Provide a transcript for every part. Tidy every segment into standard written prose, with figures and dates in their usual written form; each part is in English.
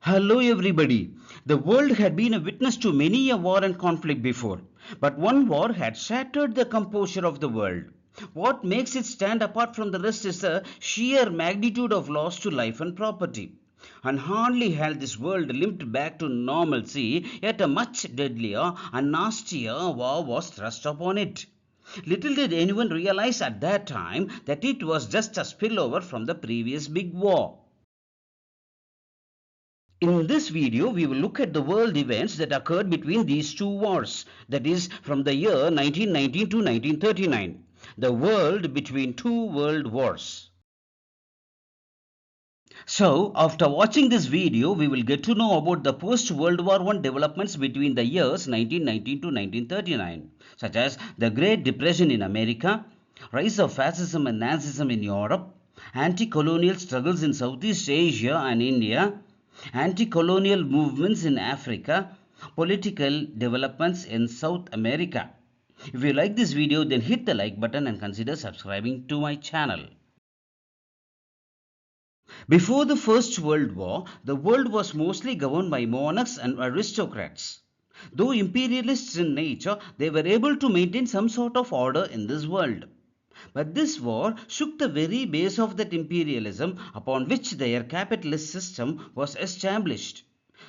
Hello everybody. The world had been a witness to many a war and conflict before, but one war had shattered the composure of the world. What makes it stand apart from the rest is the sheer magnitude of loss to life and property. And hardly had this world limped back to normalcy, yet a much deadlier and nastier war was thrust upon it. Little did anyone realize at that time that it was just a spillover from the previous big war. In this video, we will look at the world events that occurred between these two wars, that is, from the year 1919 to 1939, the world between two world wars. So, after watching this video, we will get to know about the post-World War I developments between the years 1919 to 1939, such as the Great Depression in America, rise of fascism and Nazism in Europe, anti-colonial struggles in Southeast Asia and India, anti-colonial movements in Africa, political developments in South America. If you like this video, then hit the like button and consider subscribing to my channel. Before the First World War, the world was mostly governed by monarchs and aristocrats. Though imperialists in nature, they were able to maintain some sort of order in this world. But this war shook the very base of that imperialism upon which their capitalist system was established.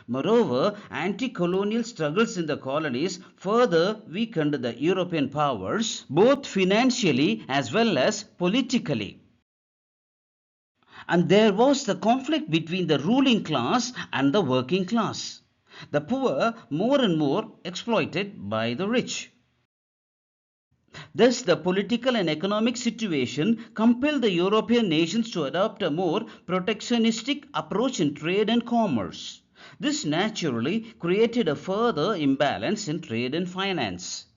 Moreover, anti-colonial struggles in the colonies further weakened the European powers, both financially as well as politically. And there was the conflict between the ruling class and the working class. The poor more and more exploited by the rich. Thus, the political and economic situation compelled the European nations to adopt a more protectionistic approach in trade and commerce. This naturally created a further imbalance in trade and finance.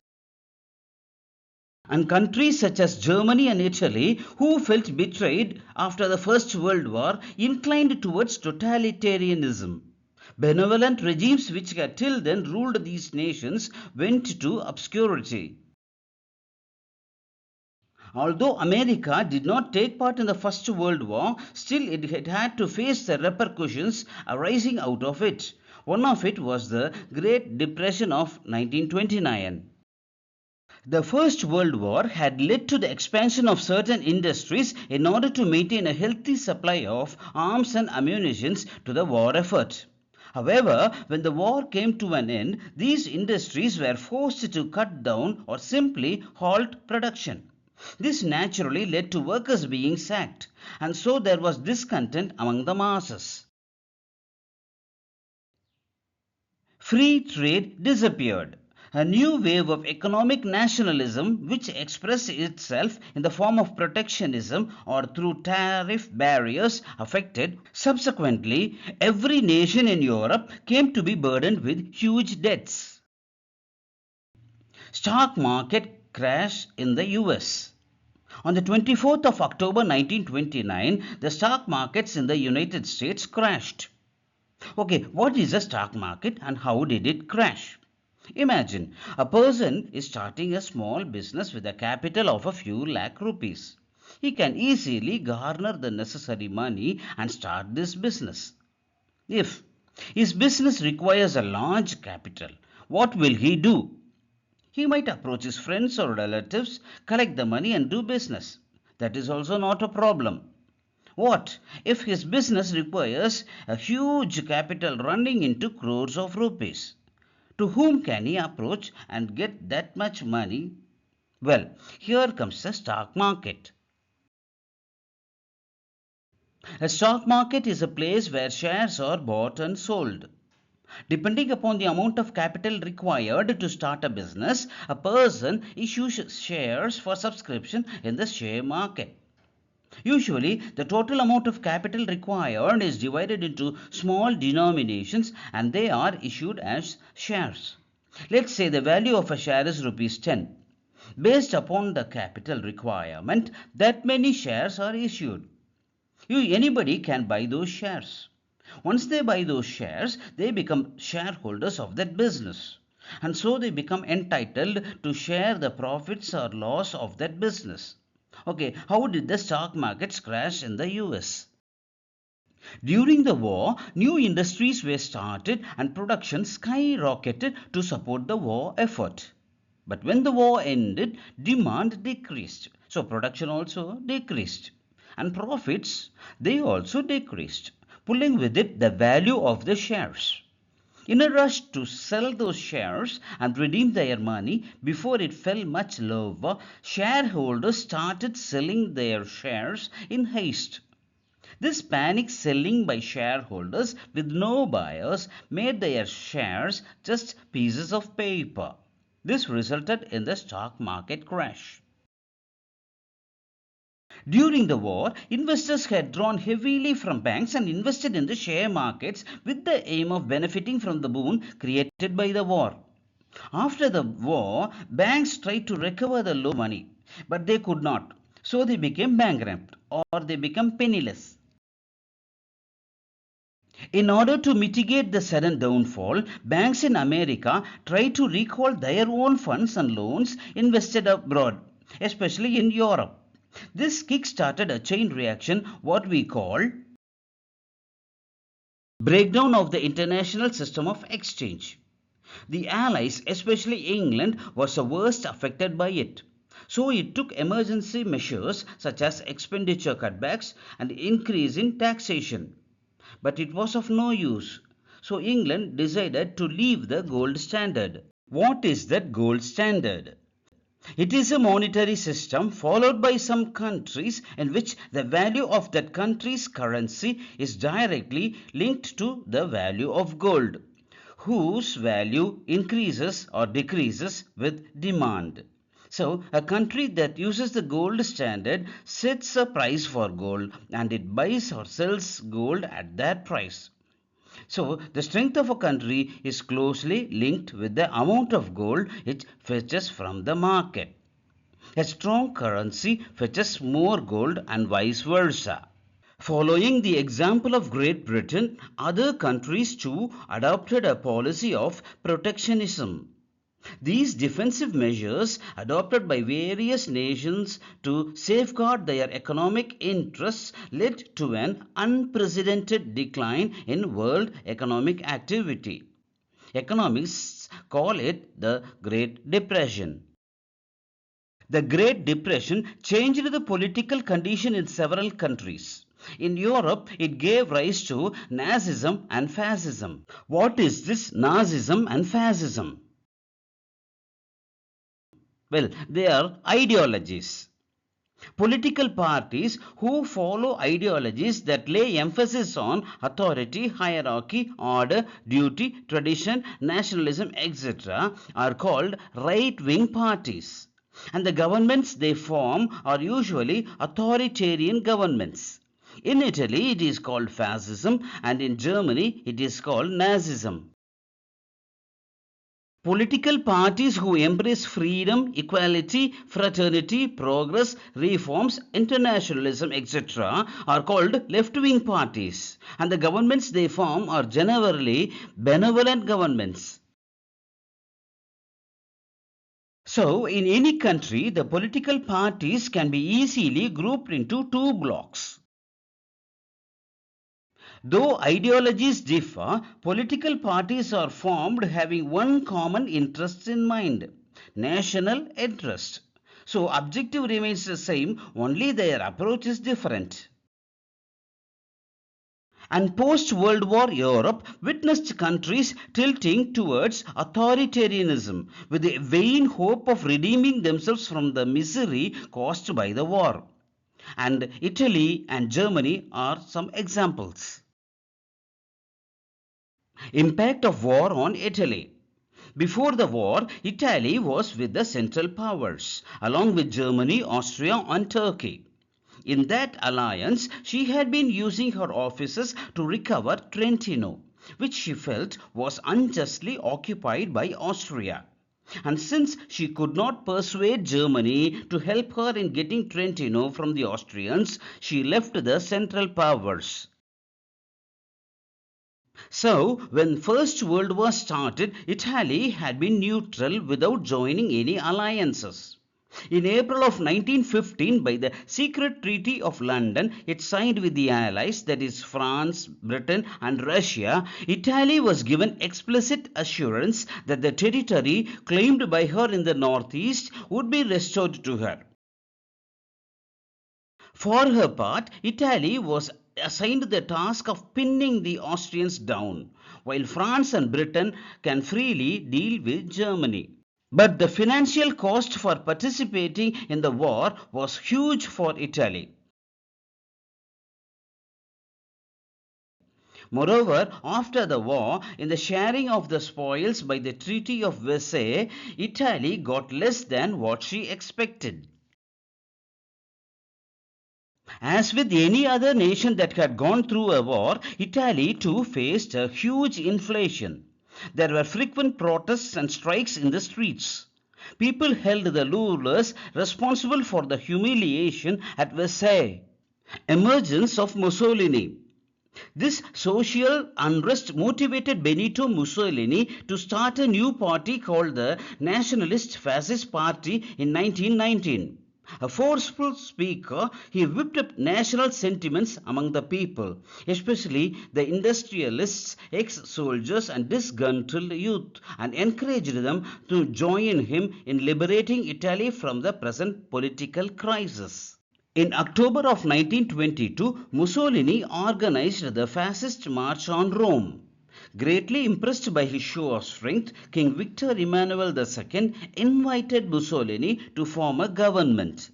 And countries such as Germany and Italy, who felt betrayed after the First World War, inclined towards totalitarianism. Benevolent regimes which had till then ruled these nations went to obscurity. Although America did not take part in the First World War, still it had to face the repercussions arising out of it. One of it was the Great Depression of 1929. The First World War had led to the expansion of certain industries in order to maintain a healthy supply of arms and ammunition to the war effort. However, when the war came to an end, these industries were forced to cut down or simply halt production. This naturally led to workers being sacked, and so there was discontent among the masses. Free trade disappeared. A new wave of economic nationalism, which expressed itself in the form of protectionism or through tariff barriers, affected. Subsequently, every nation in Europe came to be burdened with huge debts. Stock market crash in the US. On the 24th of October 1929, the stock markets in the United States crashed. Okay, what is a stock market and how did it crash? Imagine a person is starting a small business with a capital of a few lakh rupees. He can easily garner the necessary money and start this business. If his business requires a large capital, what will he do? He might approach his friends or relatives, collect the money and do business. That is also not a problem. What if his business requires a huge capital running into crores of rupees? To whom can he approach and get that much money? Well, here comes the stock market. A stock market is a place where shares are bought and sold. Depending upon the amount of capital required to start a business, a person issues shares for subscription in the share market. Usually, the total amount of capital required is divided into small denominations and they are issued as shares. Let's say the value of a share is rupees 10. Based upon the capital requirement, that many shares are issued. Anybody can buy those shares. Once they buy those shares, they become shareholders of that business. And so they become entitled to share the profits or loss of that business. Okay, how did the stock markets crash in the US? During the war, new industries were started and production skyrocketed to support the war effort. But when the war ended, demand decreased. So production also decreased. And profits, they also decreased, pulling with it the value of the shares. In a rush to sell those shares and redeem their money before it fell much lower, shareholders started selling their shares in haste. This panic selling by shareholders with no buyers made their shares just pieces of paper. This resulted in the stock market crash. During the war, investors had drawn heavily from banks and invested in the share markets with the aim of benefiting from the boon created by the war. After the war, banks tried to recover the loan money, but they could not. So they became bankrupt or they became penniless. In order to mitigate the sudden downfall, banks in America tried to recall their own funds and loans invested abroad, especially in Europe. This kick-started a chain reaction, what we call breakdown of the international system of exchange. The Allies, especially England, was the worst affected by it. So it took emergency measures such as expenditure cutbacks and increase in taxation. But it was of no use. So England decided to leave the gold standard. What is that gold standard? It is a monetary system followed by some countries in which the value of that country's currency is directly linked to the value of gold, whose value increases or decreases with demand. So, a country that uses the gold standard sets a price for gold and it buys or sells gold at that price. So, the strength of a country is closely linked with the amount of gold it fetches from the market. A strong currency fetches more gold and vice versa. Following the example of Great Britain, other countries too adopted a policy of protectionism. These defensive measures, adopted by various nations to safeguard their economic interests, led to an unprecedented decline in world economic activity. Economists call it the Great Depression. The Great Depression changed the political condition in several countries. In Europe, it gave rise to Nazism and Fascism. What is this Nazism and Fascism? Well, they are ideologies. Political parties who follow ideologies that lay emphasis on authority, hierarchy, order, duty, tradition, nationalism, etc., are called right wing parties. And the governments they form are usually authoritarian governments. In Italy, it is called fascism, and in Germany, it is called Nazism. Political parties who embrace freedom, equality, fraternity, progress, reforms, internationalism, etc., are called left wing parties, and the governments they form are generally benevolent governments. So, in any country, the political parties can be easily grouped into two blocks. Though ideologies differ, political parties are formed having one common interest in mind: national interest. So, objective remains the same, only their approach is different. And post World War Europe witnessed countries tilting towards authoritarianism with the vain hope of redeeming themselves from the misery caused by the war. And Italy and Germany are some examples. Impact of war on Italy. Before the war, Italy was with the Central Powers, along with Germany, Austria, and Turkey. In that alliance, she had been using her offices to recover Trentino, which she felt was unjustly occupied by Austria. And since she could not persuade Germany to help her in getting Trentino from the Austrians, she left the Central Powers. So, when First World War started, Italy had been neutral without joining any alliances. In April of 1915, by the Secret Treaty of London, it signed with the Allies, that is France, Britain and Russia, Italy was given explicit assurance that the territory claimed by her in the northeast would be restored to her. For her part, Italy was assigned the task of pinning the Austrians down, while France and Britain can freely deal with Germany. But the financial cost for participating in the war was huge for Italy. Moreover, after the war, in the sharing of the spoils by the Treaty of Versailles, Italy got less than what she expected. As with any other nation that had gone through a war, Italy too faced a huge inflation. There were frequent protests and strikes in the streets. People held the rulers responsible for the humiliation at Versailles. Emergence of Mussolini. This social unrest motivated Benito Mussolini to start a new party called the Nationalist Fascist Party in 1919. A forceful speaker, he whipped up national sentiments among the people, especially the industrialists, ex-soldiers and disgruntled youth, and encouraged them to join him in liberating Italy from the present political crisis. In October of 1922, Mussolini organized the fascist march on Rome. Greatly impressed by his show of strength, King Victor Emmanuel II invited Mussolini to form a government.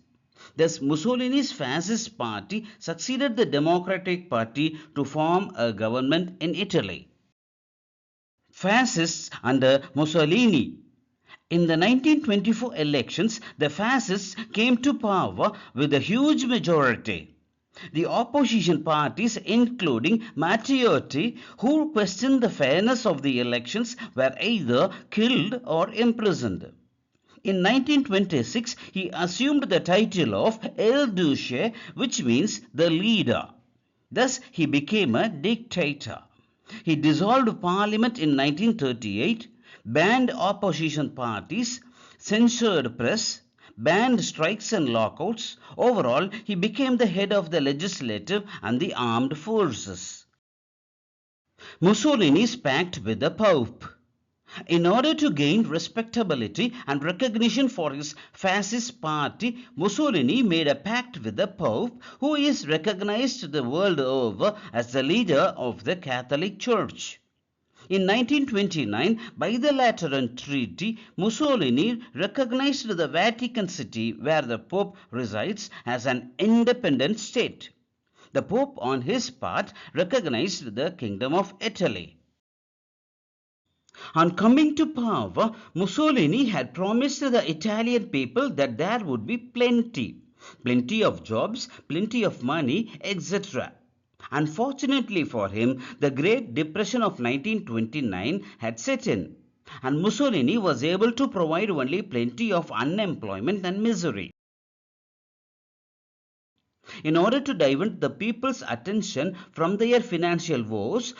Thus, Mussolini's fascist party succeeded the Democratic Party to form a government in Italy. Fascists under Mussolini. In the 1924 elections, the fascists came to power with a huge majority. The opposition parties, including Matteotti, who questioned the fairness of the elections, were either killed or imprisoned. In 1926, he assumed the title of El Duce, which means the leader. Thus, he became a dictator. He dissolved parliament in 1938, banned opposition parties, censored press, banned strikes and lockouts. Overall, he became the head of the legislative and the armed forces. Mussolini's pact with the Pope. In order to gain respectability and recognition for his fascist party, Mussolini made a pact with the Pope, who is recognized the world over as the leader of the Catholic Church. In 1929, by the Lateran Treaty, Mussolini recognized the Vatican City, where the Pope resides, as an independent state. The Pope, on his part, recognized the Kingdom of Italy. On coming to power, Mussolini had promised the Italian people that there would be plenty of jobs, plenty of money, etc. Unfortunately for him, the Great Depression of 1929 had set in, and Mussolini was able to provide only plenty of unemployment and misery. In order to divert the people's attention from their financial woes,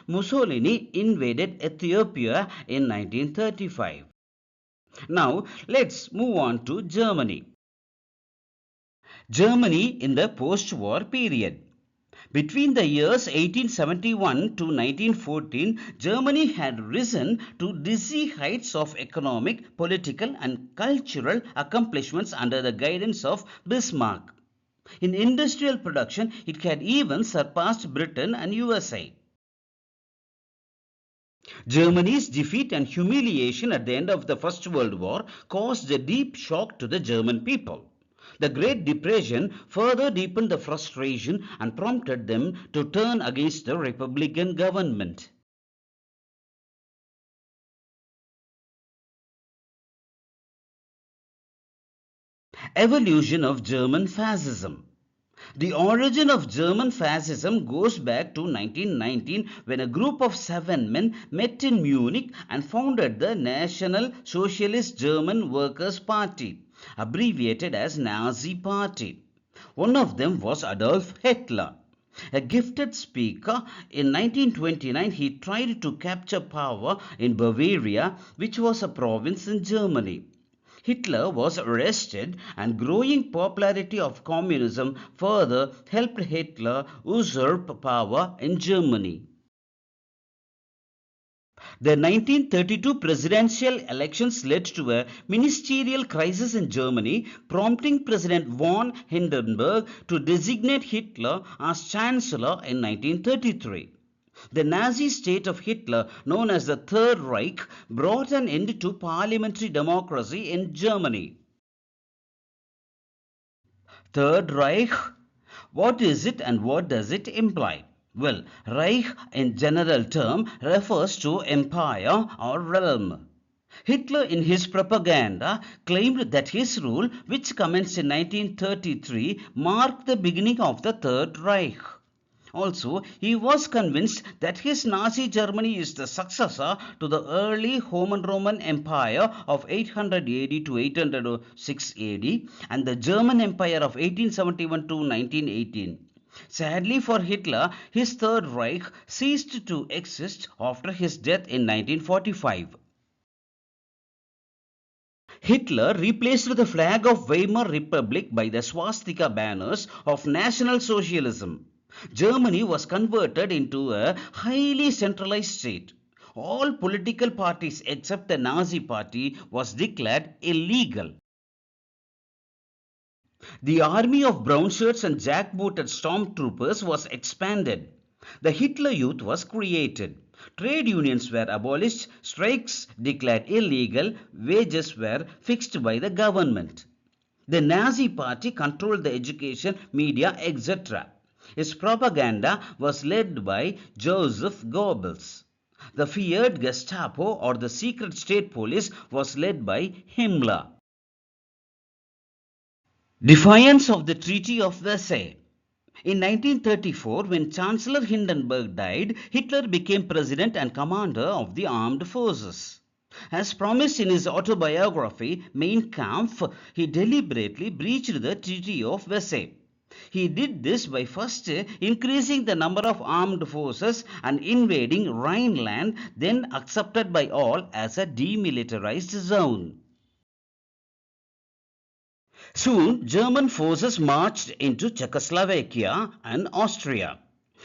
Mussolini invaded Ethiopia in 1935. Now, let's move on to Germany. Germany in the post-war period. Between the years 1871 to 1914, Germany had risen to dizzy heights of economic, political and cultural accomplishments under the guidance of Bismarck. In industrial production, it had even surpassed Britain and USA. Germany's defeat and humiliation at the end of the First World War caused a deep shock to the German people. The Great Depression further deepened the frustration and prompted them to turn against the Republican government. Evolution of German Fascism. The origin of German fascism goes back to 1919, when a group of 7 men met in Munich and founded the National Socialist German Workers' Party, abbreviated as Nazi Party. One of them was Adolf Hitler. A gifted speaker, in 1929 he tried to capture power in Bavaria, which was a province in Germany. Hitler was arrested, and growing popularity of communism further helped Hitler usurp power in Germany. The 1932 presidential elections led to a ministerial crisis in Germany, prompting President von Hindenburg to designate Hitler as Chancellor in 1933. The Nazi state of Hitler, known as the Third Reich, brought an end to parliamentary democracy in Germany. Third Reich. What is it and what does it imply? Well, Reich in general term refers to empire or realm. Hitler in his propaganda claimed that his rule, which commenced in 1933, marked the beginning of the Third Reich. Also, he was convinced that his Nazi Germany is the successor to the early Roman Empire of 800 AD to 806 AD and the German Empire of 1871 to 1918. Sadly for Hitler, his Third Reich ceased to exist after his death in 1945. Hitler replaced the flag of Weimar Republic by the swastika banners of National Socialism. Germany was converted into a highly centralized state. All political parties except the Nazi Party was declared illegal. The army of brown shirts and jackbooted stormtroopers was expanded. The Hitler Youth was created. Trade unions were abolished, strikes declared illegal, wages were fixed by the government. The Nazi Party controlled the education, media, etc. Its propaganda was led by Joseph Goebbels. The feared Gestapo or the secret state police was led by Himmler. Defiance of the Treaty of Versailles. In 1934, when Chancellor Hindenburg died, Hitler became president and commander of the armed forces. As promised in his autobiography, Mein Kampf, he deliberately breached the Treaty of Versailles. He did this by first increasing the number of armed forces and invading Rhineland, then accepted by all as a demilitarized zone. Soon, German forces marched into Czechoslovakia and Austria.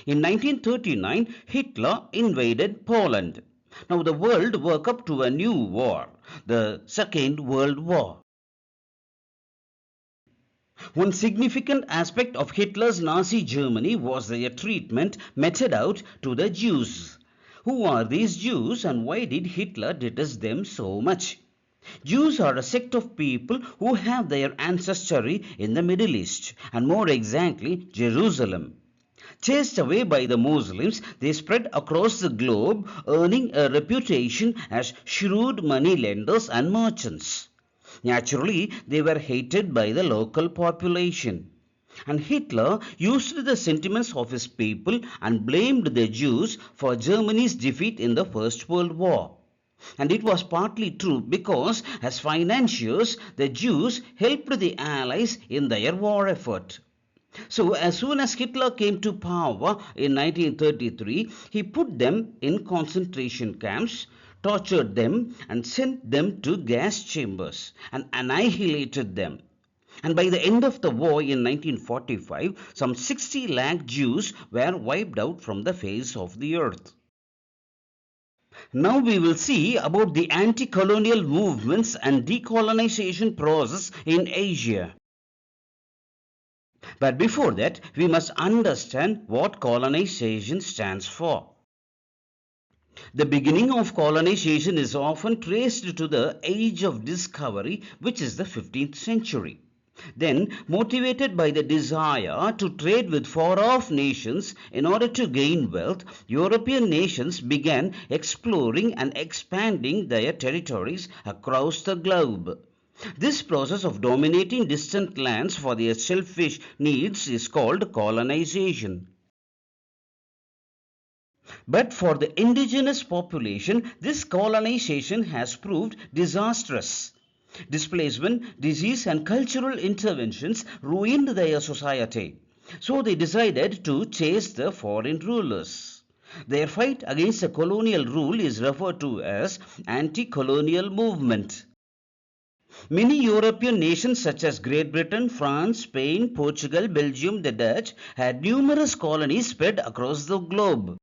In 1939, Hitler invaded Poland. Now the world woke up to a new war, the Second World War. One significant aspect of Hitler's Nazi Germany was their treatment meted out to the Jews. Who are these Jews and why did Hitler detest them so much? Jews are a sect of people who have their ancestry in the Middle East, and more exactly, Jerusalem. Chased away by the Muslims, they spread across the globe, earning a reputation as shrewd money lenders and merchants. Naturally, they were hated by the local population. And Hitler used the sentiments of his people and blamed the Jews for Germany's defeat in the First World War. And it was partly true because, as financiers, the Jews helped the Allies in their war effort. So, as soon as Hitler came to power in 1933, he put them in concentration camps, tortured them, and sent them to gas chambers and annihilated them. And by the end of the war in 1945, some 60 lakh Jews were wiped out from the face of the earth. Now we will see about the anti-colonial movements and decolonization process in Asia. But before that, we must understand what colonization stands for. The beginning of colonization is often traced to the age of discovery, which is the 15th century. Then, motivated by the desire to trade with far-off nations in order to gain wealth, European nations began exploring and expanding their territories across the globe. This process of dominating distant lands for their selfish needs is called colonization. But for the indigenous population, this colonization has proved disastrous. Displacement, disease, and cultural interventions ruined their society. So they decided to chase the foreign rulers. Their fight against the colonial rule is referred to as Anti-Colonial movement. Many European nations such as Great Britain, France, Spain, Portugal, Belgium, the Dutch had numerous colonies spread across the globe.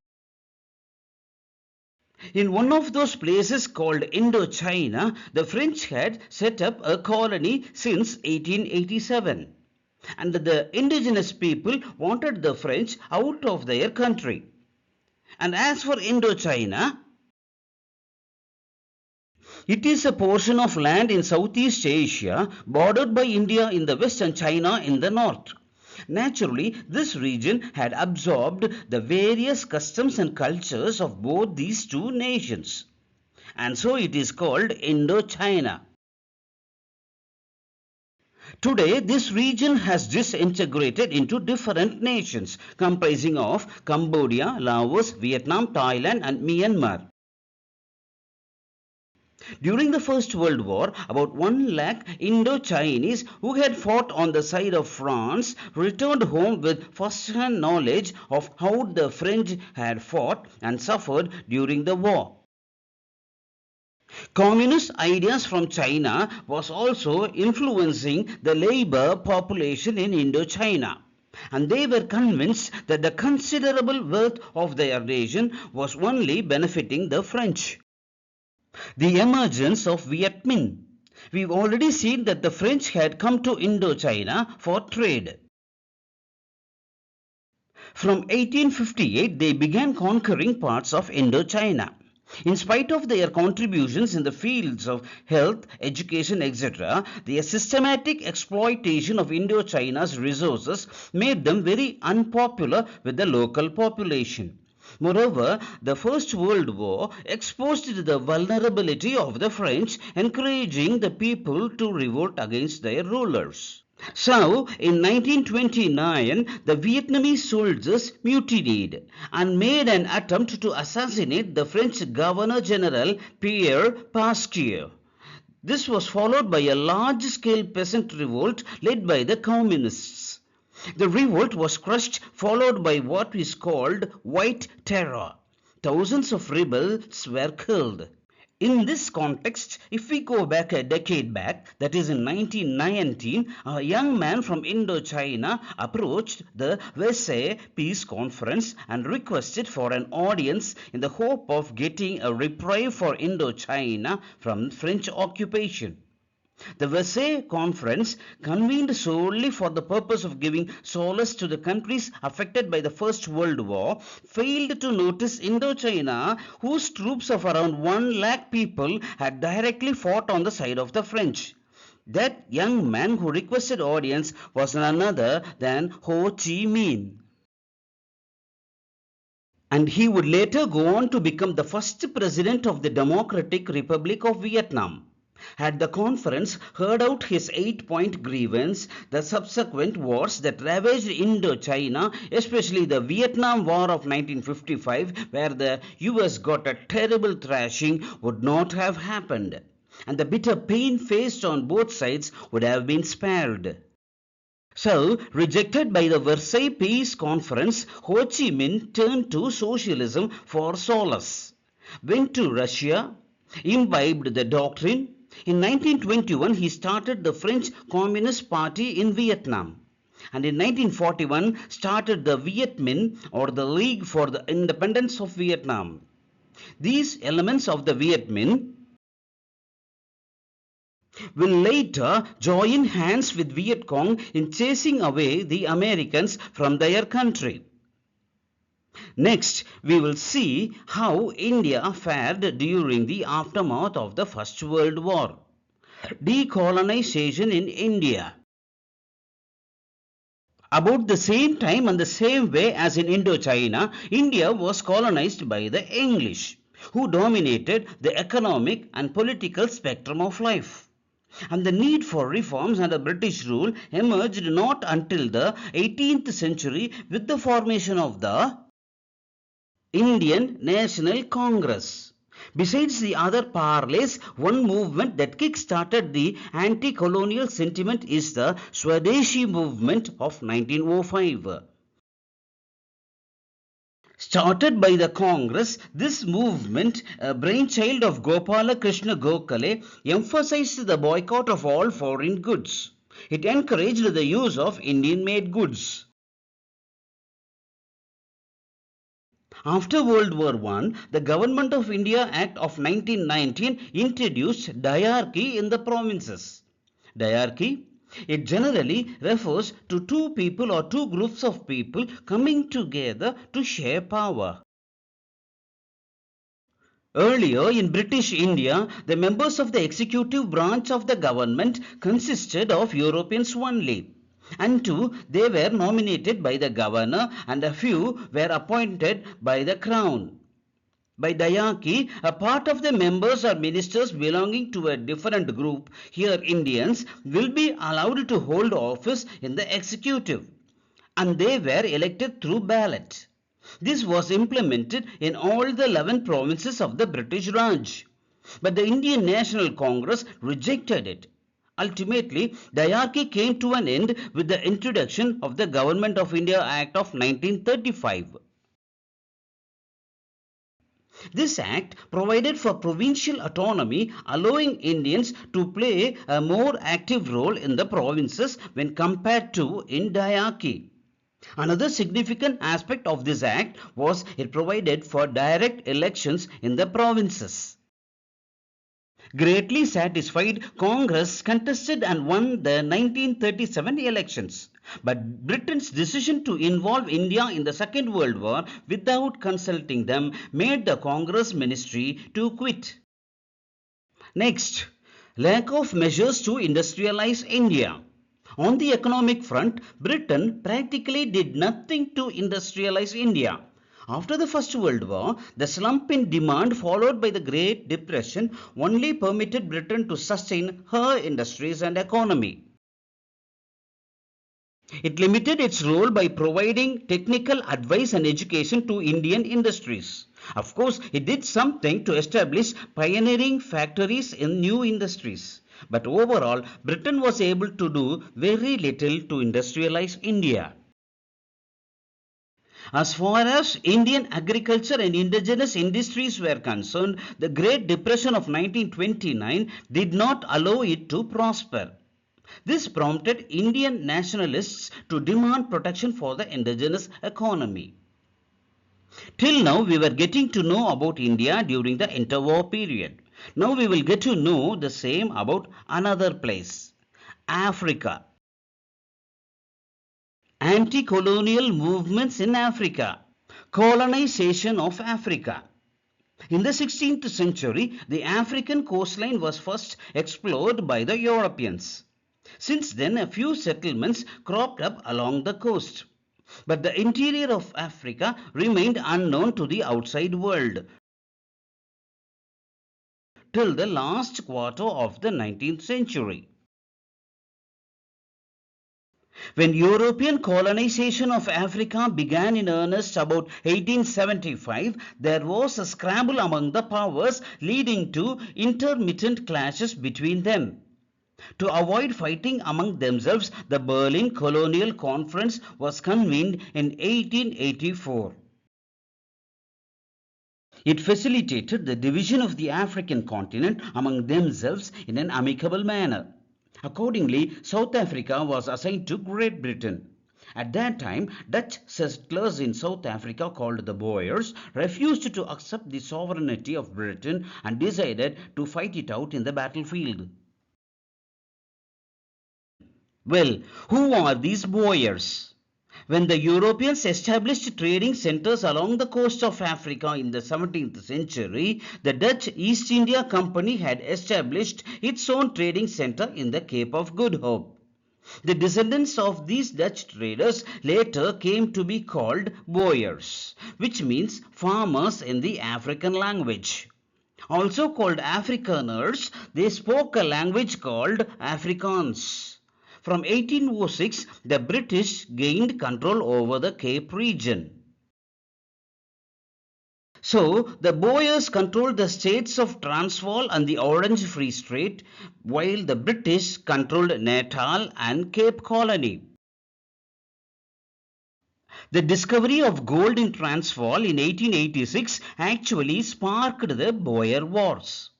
In one of those places called Indochina, the French had set up a colony since 1887. And the indigenous people wanted the French out of their country. And as for Indochina, it is a portion of land in Southeast Asia bordered by India in the west and China in the north. Naturally, this region had absorbed the various customs and cultures of both these two nations. And so it is called Indochina. Today, this region has disintegrated into different nations comprising of Cambodia, Laos, Vietnam, Thailand and Myanmar. During the First World War, about 1 lakh Indo-Chinese who had fought on the side of France returned home with first-hand knowledge of how the French had fought and suffered during the war. Communist ideas from China was also influencing the labor population in Indochina. And they were convinced that the considerable wealth of their nation was only benefiting the French. The emergence of Viet Minh. We've already seen that the French had come to Indochina for trade. From 1858, they began conquering parts of Indochina. In spite of their contributions in the fields of health, education, etc., their systematic exploitation of Indochina's resources made them very unpopular with the local population. Moreover, the First World War exposed the vulnerability of the French, encouraging the people to revolt against their rulers. So, in 1929, the Vietnamese soldiers mutinied and made an attempt to assassinate the French Governor-General Pierre Pasquier. This was followed by a large-scale peasant revolt led by the communists. The revolt was crushed, followed by what is called White Terror. Thousands of rebels were killed. In this context, if we go back a decade back, that is in 1919, a young man from Indochina approached the Versailles Peace Conference and requested for an audience in the hope of getting a reprieve for Indochina from French occupation. The Versailles Conference, convened solely for the purpose of giving solace to the countries affected by the First World War, failed to notice Indochina, whose troops of around 1 lakh people had directly fought on the side of the French. That young man who requested audience was none other than Ho Chi Minh. And he would later go on to become the first president of the Democratic Republic of Vietnam. Had the conference heard out his 8-point grievance, the subsequent wars that ravaged Indochina, especially the Vietnam War of 1955, where the US got a terrible thrashing, would not have happened. And the bitter pain faced on both sides would have been spared. So, rejected by the Versailles Peace Conference, Ho Chi Minh turned to socialism for solace, went to Russia, imbibed the doctrine. In 1921, he started the French Communist Party in Vietnam. And in 1941, started the Viet Minh, or the League for the Independence of Vietnam. These elements of the Viet Minh will later join hands with Viet Cong in chasing away the Americans from their country. Next, we will see how India fared during the aftermath of the First World War. Decolonization in India. About the same time and the same way as in Indochina, India was colonized by the English, who dominated the economic and political spectrum of life. And the need for reforms under British rule emerged not until the 18th century with the formation of the Indian National Congress. Besides the other parlays, one movement that kick-started the anti-colonial sentiment is the Swadeshi movement of 1905. Started by the Congress, this movement, a brainchild of Gopala Krishna Gokhale, emphasized the boycott of all foreign goods. It encouraged the use of Indian-made goods. After World War I, the Government of India Act of 1919 introduced diarchy in the provinces. Diarchy? It generally refers to two people or two groups of people coming together to share power. Earlier in British India, the members of the executive branch of the government consisted of Europeans only. And two, they were nominated by the governor and a few were appointed by the crown. By diarchy, a part of the members or ministers belonging to a different group, here Indians, will be allowed to hold office in the executive. And they were elected through ballot. This was implemented in all the 11 provinces of the British Raj. But the Indian National Congress rejected it. Ultimately, diarchy came to an end with the introduction of the Government of India Act of 1935. This act provided for provincial autonomy, allowing Indians to play a more active role in the provinces when compared to in diarchy. Another significant aspect of this act was it provided for direct elections in the provinces. Greatly satisfied, Congress contested and won the 1937 elections. But Britain's decision to involve India in the Second World War without consulting them made the Congress ministry to quit. Next, lack of measures to industrialize India. On the economic front, Britain practically did nothing to industrialize India. After the First World War, the slump in demand followed by the Great Depression only permitted Britain to sustain her industries and economy. It limited its role by providing technical advice and education to Indian industries. Of course, it did something to establish pioneering factories in new industries. But overall, Britain was able to do very little to industrialize India. As far as Indian agriculture and indigenous industries were concerned, the Great Depression of 1929 did not allow it to prosper. This prompted Indian nationalists to demand protection for the indigenous economy. Till now, we were getting to know about India during the interwar period. Now we will get to know the same about another place, Africa. Anti-colonial movements in Africa. Colonization of Africa. In the 16th century, the African coastline was first explored by the Europeans. Since then, a few settlements cropped up along the coast. But the interior of Africa remained unknown to the outside world till the last quarter of the 19th century. When European colonization of Africa began in earnest about 1875, there was a scramble among the powers leading to intermittent clashes between them. To avoid fighting among themselves, the Berlin Colonial Conference was convened in 1884. It facilitated the division of the African continent among themselves in an amicable manner. Accordingly, South Africa was assigned to Great Britain. At that time, Dutch settlers in South Africa called the Boers refused to accept the sovereignty of Britain and decided to fight it out in the battlefield. Well, who are these Boers? When the Europeans established trading centers along the coast of Africa in the 17th century, the Dutch East India Company had established its own trading center in the Cape of Good Hope. The descendants of these Dutch traders later came to be called Boers, which means farmers in the African language. Also called Afrikaners, they spoke a language called Afrikaans. From 1806, the British gained control over the Cape region. So the Boers controlled the states of Transvaal and the Orange Free State, while the British controlled Natal and Cape Colony. The discovery of gold in Transvaal in 1886 actually sparked the Boer Wars.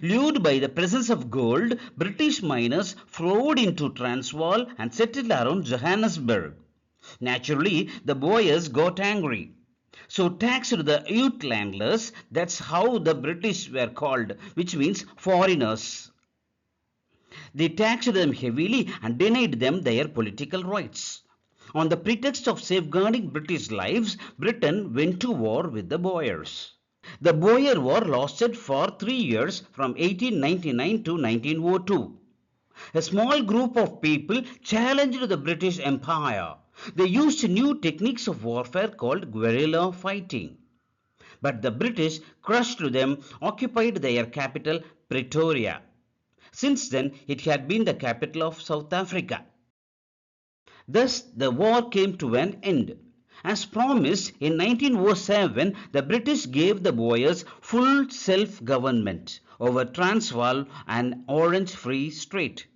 Lured by the presence of gold, British miners flowed into Transvaal and settled around Johannesburg. Naturally, the Boers got angry. So taxed the Uitlanders, that's how the British were called, which means foreigners. They taxed them heavily and denied them their political rights. On the pretext of safeguarding British lives, Britain went to war with the Boers. The Boer War lasted for 3 years from 1899 to 1902. A small group of people challenged the British Empire. They used new techniques of warfare called guerrilla fighting. But the British crushed them, occupied their capital, Pretoria. Since then, it had been the capital of South Africa. Thus, the war came to an end. As promised, in 1907, the British gave the Boers full self-government over Transvaal and Orange Free State.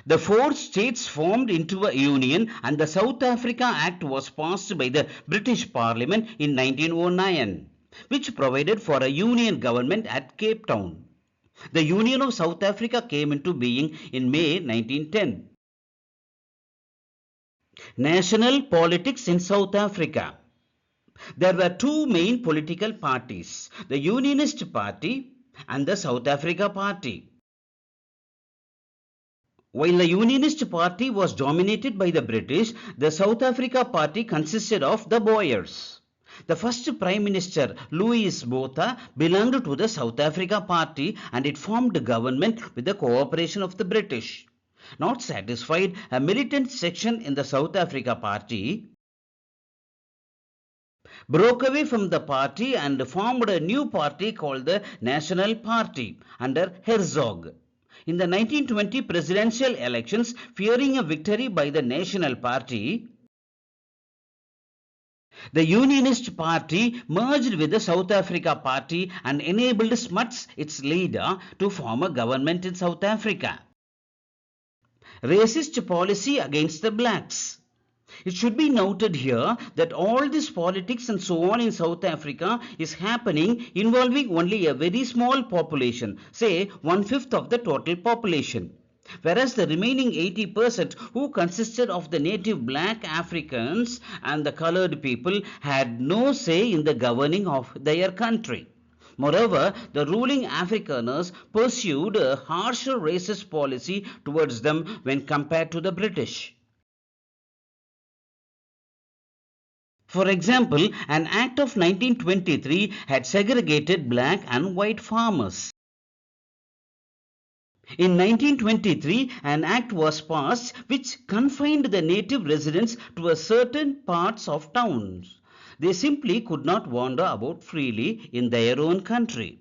The four states formed into a union and the South Africa Act was passed by the British Parliament in 1909, which provided for a union government at Cape Town. The Union of South Africa came into being in May 1910. National politics in South Africa. There were two main political parties, the Unionist Party and the South Africa Party. While the Unionist Party was dominated by the British, the South Africa Party consisted of the Boers. The first Prime Minister, Louis Botha, belonged to the South Africa Party and it formed government with the cooperation of the British. Not satisfied, a militant section in the South Africa Party broke away from the party and formed a new party called the National Party under Herzog. In the 1920 presidential elections, fearing a victory by the National Party, the Unionist Party merged with the South Africa Party and enabled Smuts, its leader, to form a government in South Africa. Racist policy against the blacks. It should be noted here that all this politics and so on in South Africa is happening involving only a very small population, say 1/5 of the total population. Whereas the remaining 80% who consisted of the native black Africans and the colored people had no say in the governing of their country. Moreover, the ruling Afrikaners pursued a harsher racist policy towards them when compared to the British. For example, an act of 1923 had segregated black and white farmers. In 1923, an act was passed which confined the native residents to a certain parts of towns. They simply could not wander about freely in their own country.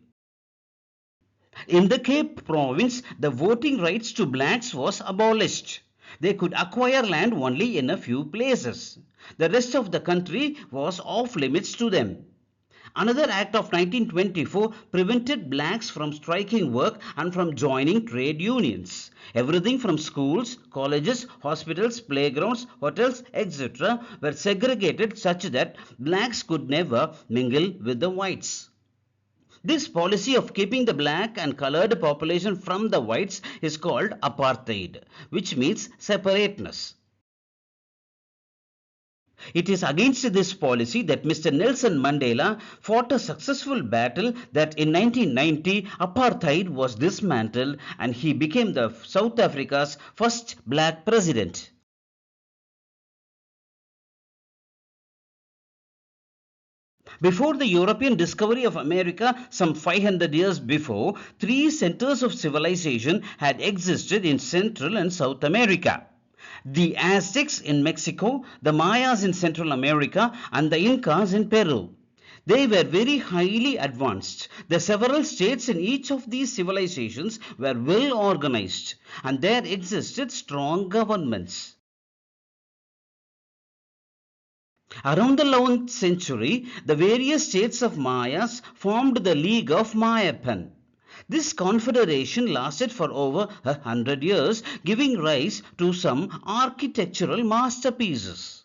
In the Cape Province, the voting rights to blacks was abolished. They could acquire land only in a few places. The rest of the country was off limits to them. Another act of 1924 prevented blacks from striking work and from joining trade unions. Everything from schools, colleges, hospitals, playgrounds, hotels, etc. were segregated such that blacks could never mingle with the whites. This policy of keeping the black and colored population from the whites is called apartheid, which means separateness. It is against this policy that Mr. Nelson Mandela fought a successful battle that in 1990 apartheid was dismantled and he became the South Africa's first black president. Before the European discovery of America some 500 years before, three centers of civilization had existed in Central and South America. The Aztecs in Mexico, the Mayas in Central America, and the Incas in Peru. They were very highly advanced. The several states in each of these civilizations were well organized, and there existed strong governments. Around the 11th century, the various states of Mayas formed the League of Mayapan. This confederation lasted for over 100 years, giving rise to some architectural masterpieces.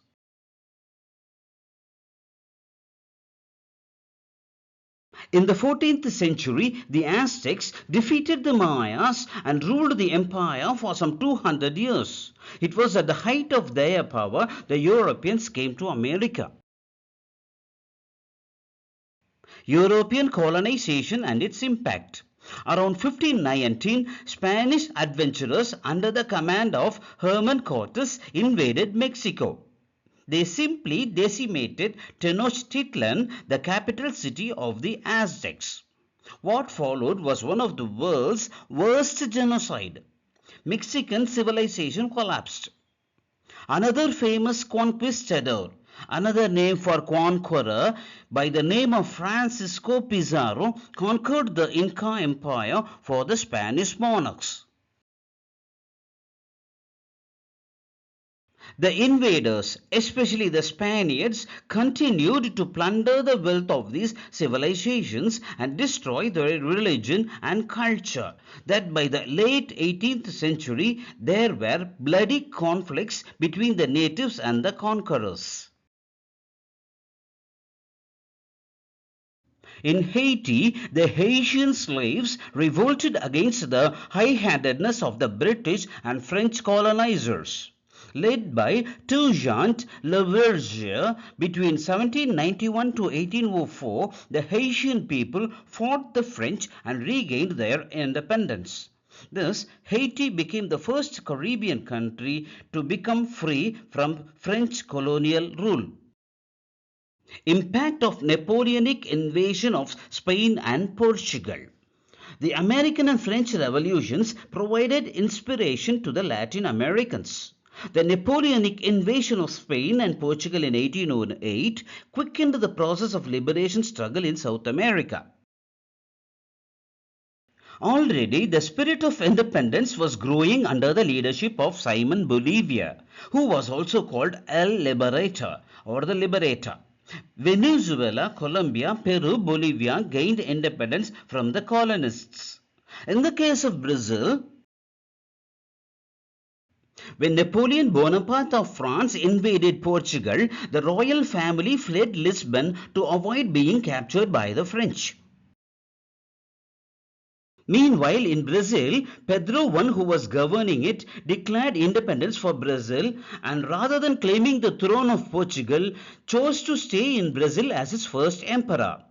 In the 14th century, the Aztecs defeated the Mayas and ruled the empire for some 200 years. It was at the height of their power the Europeans came to America. European colonization and its impact. Around 1519, Spanish adventurers under the command of Herman Cortes invaded Mexico. They simply decimated Tenochtitlan, the capital city of the Aztecs. What followed was one of the world's worst genocide. Mexican civilization collapsed. Another famous conquistador, another name for conqueror, by the name of Francisco Pizarro, conquered the Inca Empire for the Spanish monarchs. The invaders, especially the Spaniards, continued to plunder the wealth of these civilizations and destroy their religion and culture. That by the late 18th century, there were bloody conflicts between the natives and the conquerors. In Haiti, the Haitian slaves revolted against the high-handedness of the British and French colonizers. Led by Toussaint Louverture, between 1791 to 1804, the Haitian people fought the French and regained their independence. Thus, Haiti became the first Caribbean country to become free from French colonial rule. Impact of Napoleonic invasion of Spain and Portugal. The American and French revolutions provided inspiration to the Latin Americans. The Napoleonic invasion of Spain and Portugal in 1808 quickened the process of liberation struggle in South America. Already, the spirit of independence was growing under the leadership of Simon Bolívar, who was also called El Liberator or the Liberator. Venezuela, Colombia, Peru, Bolivia gained independence from the colonists. In the case of Brazil, when Napoleon Bonaparte of France invaded Portugal, the royal family fled Lisbon to avoid being captured by the French. Meanwhile, in Brazil, Pedro I, who was governing it, declared independence for Brazil and rather than claiming the throne of Portugal, chose to stay in Brazil as its first emperor.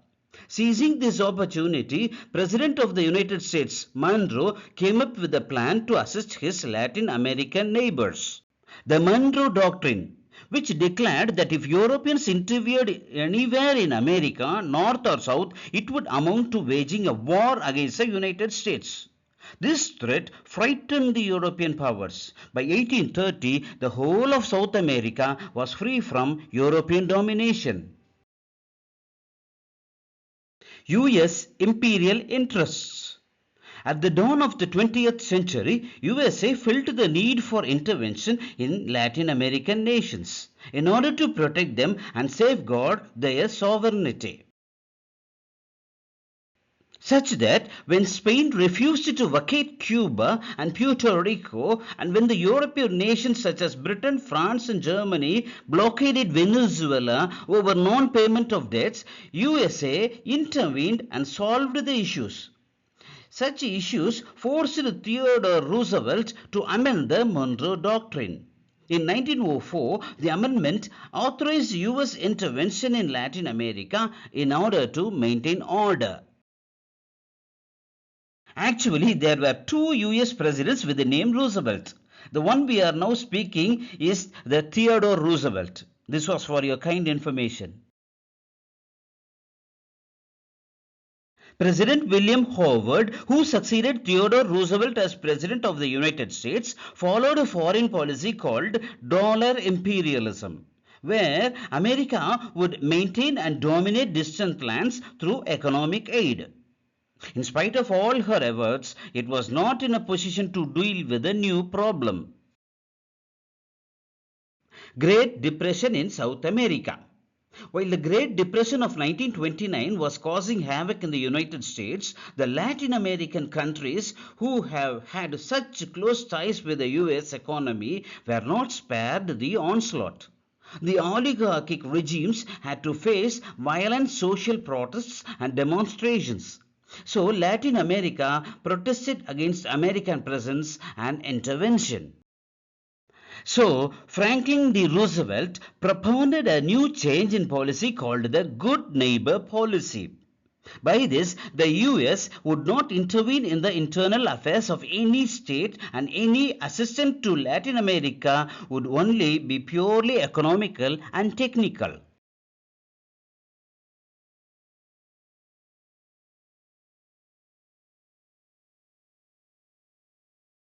Seizing this opportunity, President of the United States, Monroe, came up with a plan to assist his Latin American neighbors. The Monroe Doctrine, which declared that if Europeans interfered anywhere in America, north or south, it would amount to waging a war against the United States. This threat frightened the European powers. By 1830, the whole of South America was free from European domination. US imperial interests. At the dawn of the 20th century, USA felt the need for intervention in Latin American nations in order to protect them and safeguard their sovereignty. Such that when Spain refused to vacate Cuba and Puerto Rico, and when the European nations such as Britain, France and Germany blockaded Venezuela over non-payment of debts, USA intervened and solved the issues. Such issues forced Theodore Roosevelt to amend the Monroe Doctrine. In 1904, the amendment authorized US intervention in Latin America in order to maintain order. Actually, there were two US presidents with the name Roosevelt. The one we are now speaking is the Theodore Roosevelt. This was for your kind information. President William Howard, who succeeded Theodore Roosevelt as President of the United States, followed a foreign policy called dollar imperialism, where America would maintain and dominate distant lands through economic aid. In spite of all her efforts, it was not in a position to deal with a new problem. Great Depression in South America. While the Great Depression of 1929 was causing havoc in the United States, the Latin American countries who have had such close ties with the US economy were not spared the onslaught. The oligarchic regimes had to face violent social protests and demonstrations. So Latin America protested against American presence and intervention. So, Franklin D. Roosevelt propounded a new change in policy called the Good Neighbor Policy. By this, the US would not intervene in the internal affairs of any state, and any assistance to Latin America would only be purely economical and technical.